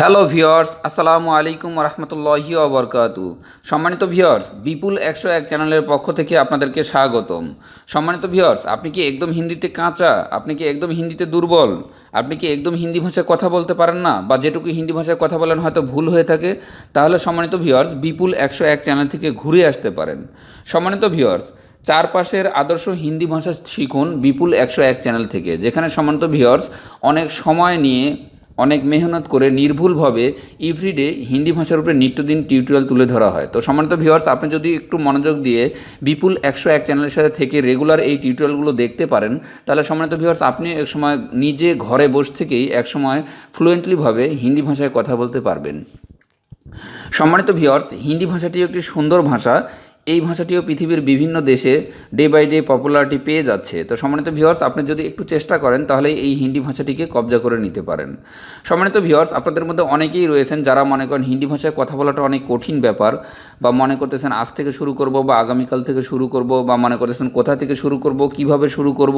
Hello viewers, আসসালামু আলাইকুম রহমতুল্লাহি ওবরকাতু। সম্মানিত ভিওর্স, বিপুল 101 চ্যানেলের পক্ষ থেকে আপনাদেরকে স্বাগতম। সম্মানিত ভিওর্স, আপনি কি একদম হিন্দিতে কাঁচা? আপনি কি একদম হিন্দিতে দুর্বল? আপনি কি একদম হিন্দি ভাষায় কথা বলতে পারেন না, বা যেটুকু হিন্দি ভাষায় কথা বলেন হয়তো ভুল হয়ে থাকে? তাহলে সম্মানিত ভিওর্স, বিপুল 101 চ্যানেল থেকে ঘুরে আসতে পারেন। সম্মানিত ভিওর্স, চারপাশের আদর্শ হিন্দি ভাষা শিখুন বিপুল 101 চ্যানেল থেকে, যেখানে সম্মানিত ভিওর্স অনেক সময় নিয়ে অনেক মেহনত করে নির্ভুলভাবে এভরিডে হিন্দি ভাষার উপরে নিত্যদিন টিউটোরিয়াল তুলে ধরা হয়। তো সম্মানিত ভিউয়ার্স, আপনি যদি একটু মনোযোগ দিয়ে বিপুল 101 চ্যানেলের সাথে থেকে রেগুলার এই টিউটোরিয়ালগুলো দেখতে পারেন, তাহলে সম্মানিত ভিউয়ার্স আপনি একসময় নিজে ঘরে বসে থেকেই একসময় ফ্লুয়েন্টলিভাবে হিন্দি ভাষায় কথা বলতে পারবেন। সম্মানিত ভিউয়ার্স, হিন্দি ভাষাটি একটি সুন্দর ভাষা। এই ভাষাটিও পৃথিবীর বিভিন্ন দেশে ডে বাই ডে পপুলারিটি পেয়ে যাচ্ছে। তো সম্মানিত ভিউয়ার্স, আপনি যদি একটু চেষ্টা করেন তাহলে এই হিন্দি ভাষাটিকে কবজা করে নিতে পারেন। সম্মানিত ভিউয়ার্স, আপনাদের মধ্যে অনেকেই রয়েছেন যারা মনে করেন হিন্দি ভাষায় কথা বলাটা অনেক কঠিন ব্যাপার, বা মনে করতেছেন আজ থেকে শুরু করব, বা আগামীকাল থেকে শুরু করব, বা মনে করতেছেন কোথা থেকে শুরু করব, কিভাবে শুরু করব,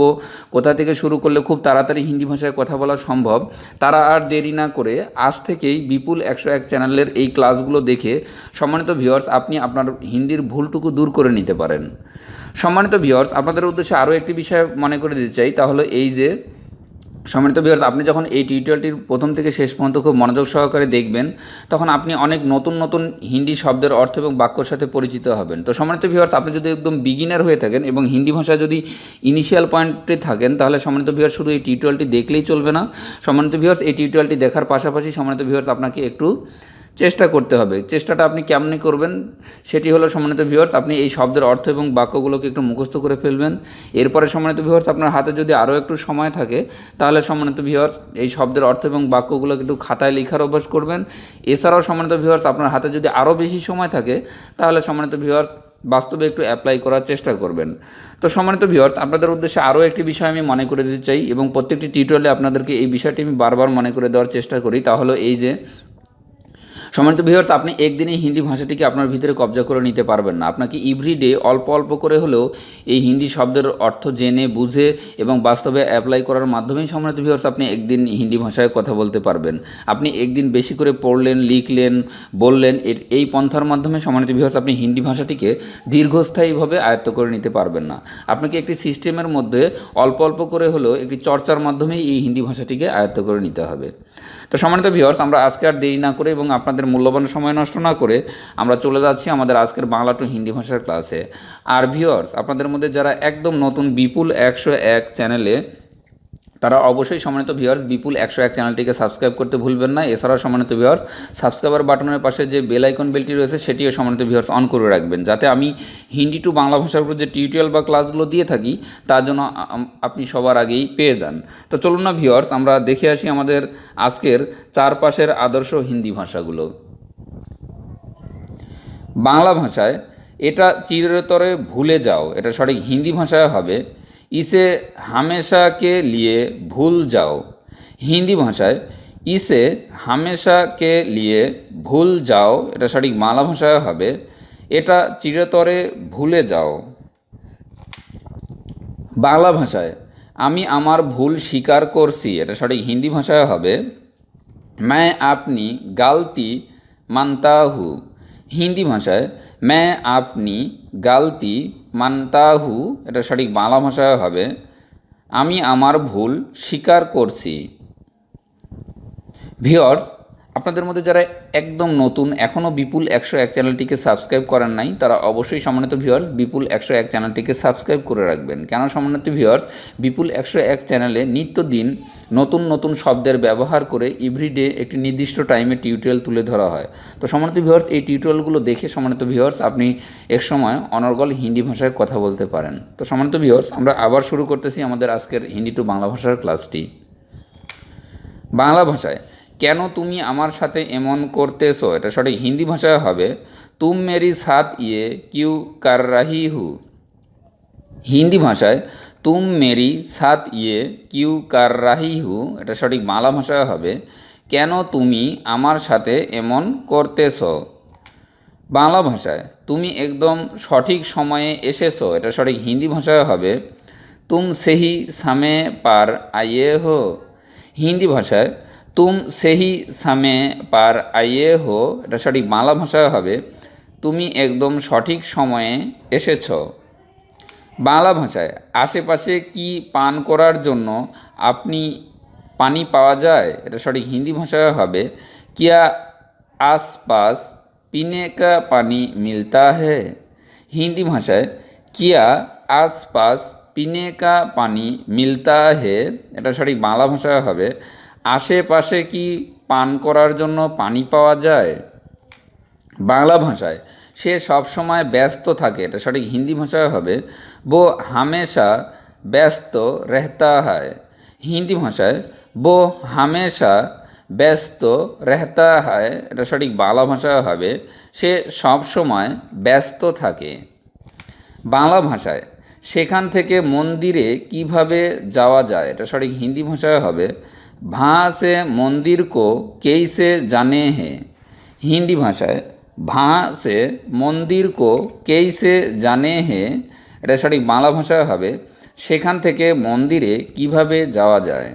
কোথা থেকে শুরু করলে খুব তাড়াতাড়ি হিন্দি ভাষায় কথা বলা সম্ভব। তারা আর দেরি না করে আজ থেকেই বিপুল 101 চ্যানেলের এই ক্লাসগুলো দেখে সম্মানিত ভিউয়ার্স আপনি আপনার হিন্দির ভুলটুকু দূর করে নিতে পারেন। সম্মানিত ভিউয়ার্স, আপনাদের উদ্দেশ্যে আরও একটি বিষয় মনে করে দিতে চাই, তাহলে এই যে সম্মানিত ভিউয়ার্স, আপনি যখন এই টিউটোরিয়ালটির প্রথম থেকে শেষ পর্যন্ত খুব মনোযোগ সহকারে দেখবেন, তখন আপনি অনেক নতুন নতুন হিন্দি শব্দের অর্থ এবং বাক্যর সাথে পরিচিত হবেন। তো সম্মানিত ভিউয়ার্স, আপনি যদি একদম বিগিনার হয়ে থাকেন এবং হিন্দি ভাষায় যদি ইনিশিয়াল পয়েন্টে থাকেন, তাহলে সম্মানিত ভিউয়ার্স শুধু এই টিউটোরিয়ালটি দেখলেই চলবে না। সম্মানিত ভিউয়ার্স, এই টিউটোরিয়ালটি দেখার পাশাপাশি সম্মানিত ভিউয়ার্স আপনাকে একটু চেষ্টা করতে হবে। চেষ্টাটা আপনি কেমনি করবেন সেটি হলো সম্মানিত ভিউয়ার্স, আপনি এই শব্দের অর্থ এবং বাক্যগুলোকে একটু মুখস্থ করে ফেলবেন। এরপরে সম্মানিত ভিউয়ার্স, আপনার হাতে যদি আরও একটু সময় থাকে, তাহলে সম্মানিত ভিউয়ার্স এই শব্দের অর্থ এবং বাক্যগুলোকে একটু খাতায় লেখার অভ্যাস করবেন। এছাড়াও সম্মানিত ভিউয়ার্স, আপনার হাতে যদি আরও বেশি সময় থাকে, তাহলে সম্মানিত ভিউয়ার্স বাস্তবে একটু অ্যাপ্লাই করার চেষ্টা করবেন। তো সম্মানিত ভিউয়ার্স, আপনাদের উদ্দেশ্যে আরও একটি বিষয় আমি মনে করে দিতে চাই, এবং প্রত্যেকটি টিউটোরিয়ালে আপনাদেরকে এই বিষয়টি আমি বারবার মনে করে দেওয়ার চেষ্টা করি। তাহলে এই যে সম্মানিত ভিউয়ার্স, আপনি একদিনেই হিন্দি ভাষাটিকে আপনার ভিতরে কবজা করে নিতে পারবেন না। আপনাকে এভরিডে অল্প অল্প করে হলেও এই হিন্দি শব্দের অর্থ জেনে বুঝে এবং বাস্তবে অ্যাপ্লাই করার মাধ্যমেই সম্মানিত ভিউয়ার্স আপনি একদিন হিন্দি ভাষায় কথা বলতে পারবেন। আপনি একদিন বেশি করে পড়লেন, লিখলেন, বললেন, এই পন্থার মাধ্যমে সম্মানিত ভিউয়ার্স আপনি হিন্দি ভাষাটিকে দীর্ঘস্থায়ীভাবে আয়ত্ত করে নিতে পারবেন না। আপনাকে একটি সিস্টেমের মধ্যে অল্প অল্প করে হলেও একটি চর্চার মাধ্যমেই এই হিন্দি ভাষাটিকে আয়ত্ত করে নিতে হবে। তো সম্মানিত ভিউয়ার্স, আমরা আজকে আর দেরি না করে এবং আপনাদের মূল্যবান সময় নষ্ট না করে আমরা চলে যাচ্ছি আমাদের আজকের বাংলা টু হিন্দি ভাষার ক্লাসে। আর ভিউয়ার্স, আপনাদের মধ্যে যারা একদম নতুন বিপুল 101 চ্যানেলে, তারা অবশ্যই সম্মানিত ভিউয়ার্স বিপুল 101 চ্যানেলটিকে সাবস্ক্রাইব করতে ভুলবেন না। এছাড়াও সম্মানিত ভিউয়ার্স সাবস্ক্রাইবার বাটনের পাশে যে বেল আইকন বেলটি রয়েছে সেটিও সম্মানিত ভিউয়ার্স অন করে রাখবেন, যাতে আমি হিন্দি টু বাংলা ভাষার উপর যে টিউটোরিয়াল বা ক্লাসগুলো দিয়ে থাকি তার জন্য আপনি সবার আগেই পেয়ে যান। তো চলুন না ভিউয়ার্স, আমরা দেখে আসি আমাদের আজকের চারপাশের আদর্শ হিন্দি ভাষাগুলো। বাংলা ভাষায় এটা চিরতরে ভুলে যাও, এটা সঠিক হিন্দি ভাষায় হবে ইসে হামেশা কে লিয়ে ভুল যাও। হিন্দি ভাষায় ইসে হামেশা কে লিয়ে ভুল যাও, এটা সঠিক বাংলা ভাষায় হবে এটা চিরতরে ভুলে যাও। বাংলা ভাষায় আমি আমার ভুল স্বীকার করছি, এটা সঠিক হিন্দি ভাষায় হবে मैं अपनी गलती मानता हूँ। হিন্দি ভাষায় मैं अपनी गलती मानता हूँ, এটা সঠিক বাংলা ভাষায় হবে আমি আমার ভুল স্বীকার করছি। ভিউয়ার্স, আপনাদের মধ্যে যারা একদম নতুন এখনও বিপুল 101 চ্যানেলটিকে সাবস্ক্রাইব করেন নাই, তারা অবশ্যই সম্মানিত ভিউয়ার্স বিপুল 101 চ্যানেলটিকে সাবস্ক্রাইব করে রাখবেন। কেন সম্মানিত ভিউয়ার্স, বিপুল 101 চ্যানেলে নিত্যদিন নতুন নতুন শব্দের ব্যবহার করে এভরিডে একটি নির্দিষ্ট টাইমে টিউটোরিয়াল তুলে ধরা হয়। তো সম্মানিত ভিউয়ার্স, এই টিউটোরিয়ালগুলো দেখে সম্মানিত ভিউয়ার্স আপনি একসময় অনর্গল হিন্দি ভাষায় কথা বলতে পারেন। তো সম্মানিত ভিউয়ার্স, আমরা আবার শুরু করতেছি আমাদের আজকের হিন্দি টু বাংলা ভাষার ক্লাসটি। বাংলা ভাষায় কেন তুমি আমার সাথে এমন করতেছো, এটা সঠিক হিন্দি ভাষায় হবে তুম মেরি সাথ ইয়ে কিউ কার রাহি হু। হিন্দি ভাষায় তুম মেরি সাথ ইয়ে কিউ কার রাহি হু, এটা সঠিক বাংলা ভাষায় হবে কেন তুমি আমার সাথে এমন করতেছো। বাংলা ভাষায় তুমি একদম সঠিক সময়ে এসেছো, এটা সঠিক হিন্দি ভাষায় হবে তুম সেহি সামে পার আয়ে হো। হিন্দি ভাষায় তুম সেহি সময় পার আইয়ে হো, এটা সঠিক বাংলা ভাষায় হবে তুমি একদম সঠিক সময়ে এসেছ। বাংলা ভাষায় আশেপাশে কি পান করার জন্য আপনি পানি পাওয়া যায়, এটা সঠিক হিন্দি ভাষায় হবে কিয়া आसपास पीने का पानी मिलता है। हिंदी भाषाয় किया आसपास पीने का पानी मिलता है, এটা সঠিক বাংলা ভাষায় হবে আশেপাশে কি পান করার জন্য পানি পাওয়া যায়। বাংলা ভাষায় সে সব সময় ব্যস্ত থাকে, এটা সঠিক হিন্দি ভাষায় হবে वो हमेशा ব্যস্ত रहता है। হিন্দি ভাষায় वो हमेशा ব্যস্ত रहता है, এটা সঠিক বাংলা ভাষায় হবে সে সব সময় ব্যস্ত থাকে। বাংলা ভাষায় সেখান থেকে মন্দিরে কিভাবে যাওয়া যায়, এটা সঠিক হিন্দি ভাষায় হবে ভাঁ সে মন্দির কো कैसे जाने हैं। হিন্দি ভাষায় ভাঁ সে মন্দির কো कैसे जाने हैं, এটা সঠিক বাংলা ভাষায় হবে সেখান থেকে মন্দিরে কিভাবে যাওয়া যায়।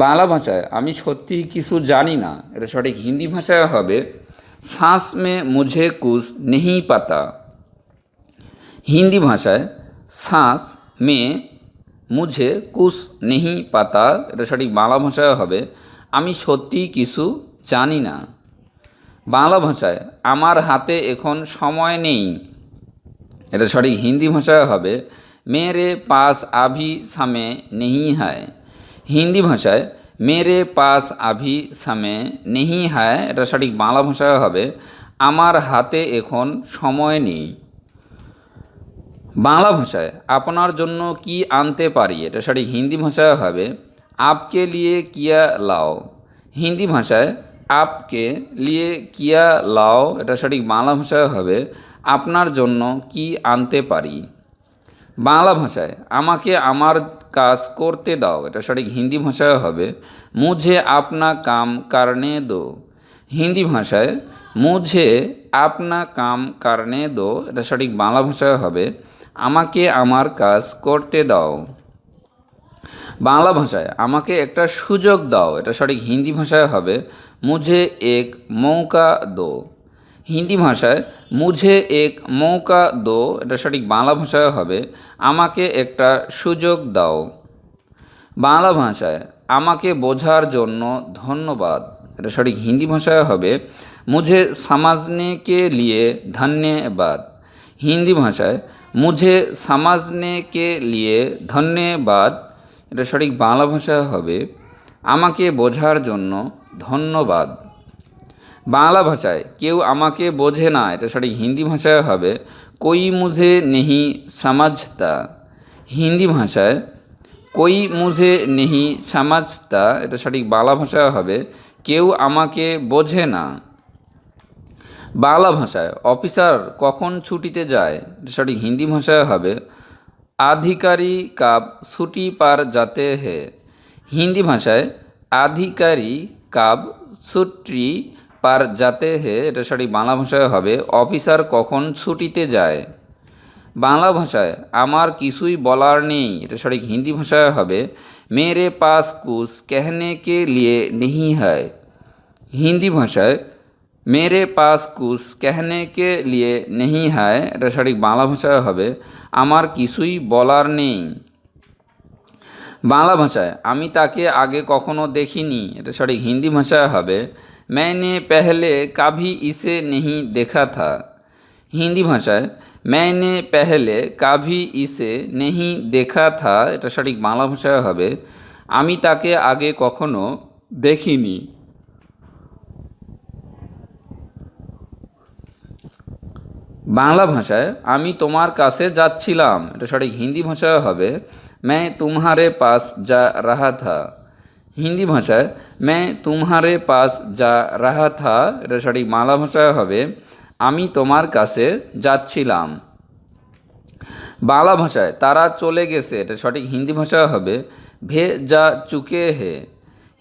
বাংলা ভাষায় আমি সত্যি কিছু জানি না, এটা সঠিক হিন্দি ভাষায় হবে सांस में मुझे कुछ नहीं पता। হিন্দি ভাষায় सांस में मुझे कुछ नहीं पता, এটা সঠিক বাংলা ভাষায় হবে আমি সত্যি কিছু জানি না। বাংলা ভাষায় আমার হাতে এখন সময় নেই, এটা সঠিক হিন্দি ভাষায় হবে मेरे पास अभी समय नहीं है। হিন্দি ভাষায় मेरे पास अभी समय नहीं है, এটা সঠিক বাংলা ভাষায় হবে আমার হাতে এখন সময় নেই। বাংলা ভাষায় আপনার জন্য কি আনতে পারি, এটা সঠিক হিন্দি ভাষায় হবে आपके लिए किया लाओ। হিন্দি ভাষায় आपके लिए किया लाओ, এটা সঠিক বাংলা ভাষায় হবে আপনার জন্য কি আনতে পারি। বাংলা ভাষায় আমাকে আমার কাজ করতে দাও, এটা সঠিক হিন্দি ভাষায় হবে মুঝে আপনা কাম করনে দো। হিন্দি ভাষায় মুঝে আপনা কাম করনে দো, এটা সঠিক বাংলা ভাষায় হবে আমাকে আমার কাজ করতে দাও। বাংলা ভাষায় আমাকে একটা সুযোগ দাও, এটা সঠিক হিন্দি ভাষায় হবে মুঝে এক মৌকা দো। হিন্দি ভাষায় মুঝে এক মৌকা দো, এটা সঠিক বাংলা ভাষায় হবে আমাকে একটা সুযোগ দাও। বাংলা ভাষায় আমাকে বোঝার জন্য ধন্যবাদ, এটা সঠিক হিন্দি ভাষায় হবে মুঝে समझने के लिए धन्यवाद। হিন্দি ভাষায় মুঝে समझने के लिए धन्यवाद, এটা সঠিক বাংলা ভাষায় হবে আমাকে বোঝার জন্য ধন্যবাদ। বাংলা ভাষায় কেউ আমাকে বোঝে না, এটা সঠিক হিন্দি ভাষায় হবে कोई मुझे नहीं समझता। হিন্দি ভাষায় कोई मुझे नहीं समझता, এটা সঠিক বাংলা ভাষায় হবে কেউ আমাকে বোঝে না। বাংলা ভাষায় অফিসার কখন ছুটিতে যায়, এটা সঠিক হিন্দি ভাষায় হবে আধিকারিক কাব ছুটি পার যাতে হে। হিন্দি ভাষায় আধিকারিক কাব ছুটি পার যাতে হে, এটা সঠিক বাংলা ভাষায় হবে অফিসার কখন ছুটিতে যায়। বাংলা ভাষায় আমার কিছুই বলার নেই, এটা সঠিক হিন্দি ভাষায় হবে मेरे पास कुछ कहने के लिए नहीं है। হিন্দি ভাষায় मेरे पास कुछ कहने के लिए नहीं है, এটা সঠিক বাংলা ভাষায় হবে আমার কিছুই বলার নেই। বাংলা ভাষায় আমি তাকে আগে কখনো দেখিনি, এটা সঠিক হিন্দি ভাষায় হবে मैंने पहले कभी इसे नहीं देखा था। হিন্দি ভাষায় मैंने पहले कभी इसे नहीं देखा था, এটা সঠিক বাংলা ভাষায় হবে আমি তাকে আগে কখনো দেখিনি। বাংলা ভাষায় আমি তোমার কাছে যাচ্ছিলাম, এটা সঠিক হিন্দি ভাষায় হবে मैं तुम्हारे पास जा रहा था। হিন্দি ভাষায় मैं तुम्हारे पास जा रहा था, এটা সঠিক বাংলা ভাষায় হবে আমি তোমার কাছে যাচ্ছিলাম। বাংলা ভাষায় তারা চলে গেছে, এটা সঠিক হিন্দি ভাষায় হবে ভে যা চুকে হে।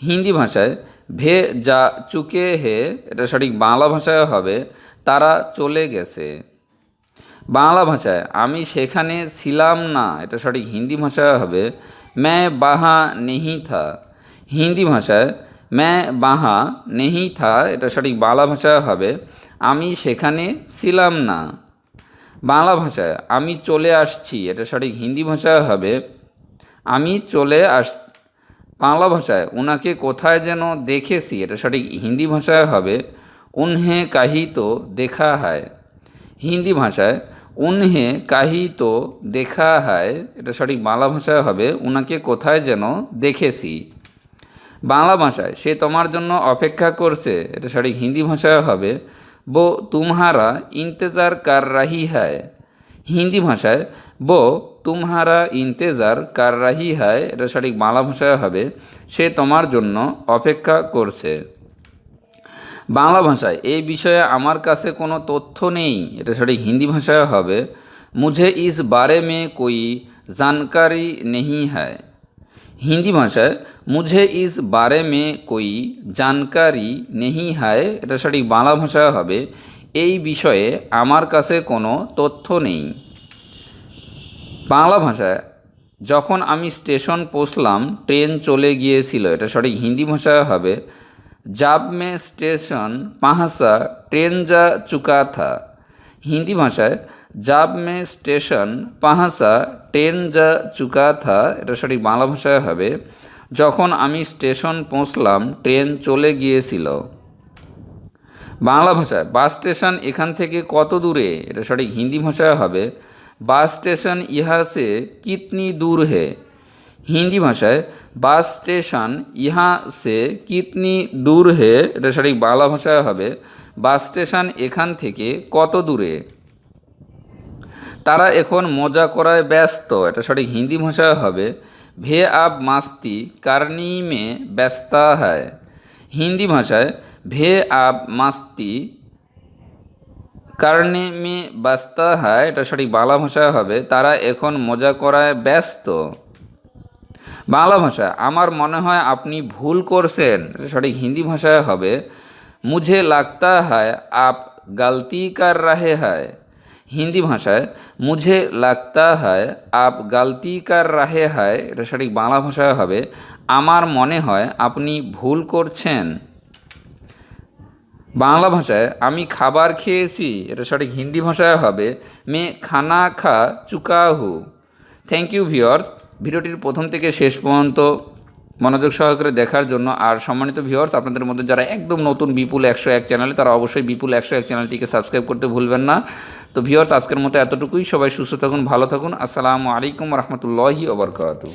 হিন্দি ভাষায় ভে যা চুকে হে, এটা সঠিক বাংলা ভাষায় হবে তারা চলে গেছে। বাংলা ভাষায় আমি সেখানে ছিলাম না, এটা সঠিক হিন্দি ভাষায় হবে मैं वहाँ नहीं था। হিন্দি ভাষায় मैं वहाँ नहीं था, এটা সঠিক বাংলা ভাষায় হবে আমি সেখানে ছিলাম না। বাংলা ভাষায় আমি চলে আসছি, এটা সঠিক হিন্দি ভাষায় হবে আমি চলে আস। বাংলা ভাষায় ওনাকে কোথায় যেন দেখেছি, এটা সঠিক হিন্দি ভাষায় হবে উনহে কাহি তো দেখা হায়। হিন্দি ভাষায় উনহে কাহি তো দেখা হায়, এটা সঠিক বাংলা ভাষায় হবে ওনাকে কোথায় যেন দেখেছি। বাংলা ভাষায় সে তোমার জন্য অপেক্ষা করছে, এটা সঠিক হিন্দি ভাষায় হবে वो तुम्हारा इंतज़ार कर रही है। হিন্দি ভাষায় वो तुम्हारा इंतज़ार कर रही है, এটা সঠিক বাংলা ভাষায় হবে সে তোমার জন্য অপেক্ষা করছে। বাংলা ভাষায় এই বিষয়ে আমার কাছে কোনো তথ্য নেই, এটা সঠিক হিন্দি ভাষায় হবে मुझे इस बारे में कोई जानकारी नहीं है। হিন্দি ভাষায় মুঝে ইস বারে মে কোই জানকারি নেহি হায়, এটা সঠিক বাংলা ভাষায় হবে এই বিষয়ে আমার কাছে কোনো তথ্য নেই। বাংলা ভাষায় যখন আমি স্টেশন পৌঁছলাম ট্রেন চলে গিয়েছিল, এটা সঠিক হিন্দি ভাষায় হবে জাব মে স্টেশন পাহাসা ট্রেন যা চুকা থা। হিন্দি ভাষায় জাব মে স্টেশন পাহাসা ট্রেন যা চুকা থা, এটা সঠিক বাংলা ভাষায় হবে যখন আমি স্টেশন পৌঁছলাম ট্রেন চলে গিয়েছিল। বাংলা ভাষায় বাস স্টেশন এখান থেকে কত দূরে, এটা সঠিক হিন্দি ভাষায় হবে বাস স্টেশন ইহা সে কিতনি দূর হে। হিন্দি ভাষায় বাস স্টেশন ইহা সে কিতনি দূর হে, এটা সঠিক বাংলা ভাষায় হবে বাস স্টেশন এখান থেকে কত দূরে। তারা এখন মজা করায় ব্যস্ত, এটা সঠিক হিন্দি ভাষায় হবে ভে আব মাস্তি কারনি মে ব্যস্তা হয়। হিন্দি ভাষায় ভে আব মাস্তি কারণে মে ব্যস্তা হয়, এটা সঠিক বাংলা ভাষায় হবে তারা এখন মজা করায় ব্যস্ত। বাংলা ভাষায় আমার মনে হয় আপনি ভুল করছেন, এটা সঠিক হিন্দি ভাষায় হবে মুঝে লাগতা হয় আপ গলতি কর রহে হ্যায়। হিন্দি ভাষায় মুঝে লাগতা হয় আপ গলতি কর রহে হ্যায়, এটা সঠিক বাংলা ভাষায় হবে আমার মনে হয় আপনি ভুল করছেন। বাংলা ভাষায় আমি খাবার খেয়েছি, এটা সঠিক হিন্দি ভাষায় হবে মে খানা খা চুকা হু। থ্যাংক ইউ ভিউয়ার্স, ভিডিওটির প্রথম থেকে শেষ পর্যন্ত মনোযোগ সহকারে দেখার জন্য। আর সম্মানিত ভিউয়ার্স, আপনাদের মধ্যে যারা একদম নতুন বিপুল 101 চ্যানেলে, তারা অবশ্যই বিপুল 101 চ্যানেলটিকে সাবস্ক্রাইব করতে ভুলবেন না। তো ভিউয়ার্স, আজকের মতো এতটুকুই। সবাই সুস্থ থাকুন, ভালো থাকুন। আসসালামু আলাইকুম রহমতুল্লাহি ওয়া বারাকাতুহু।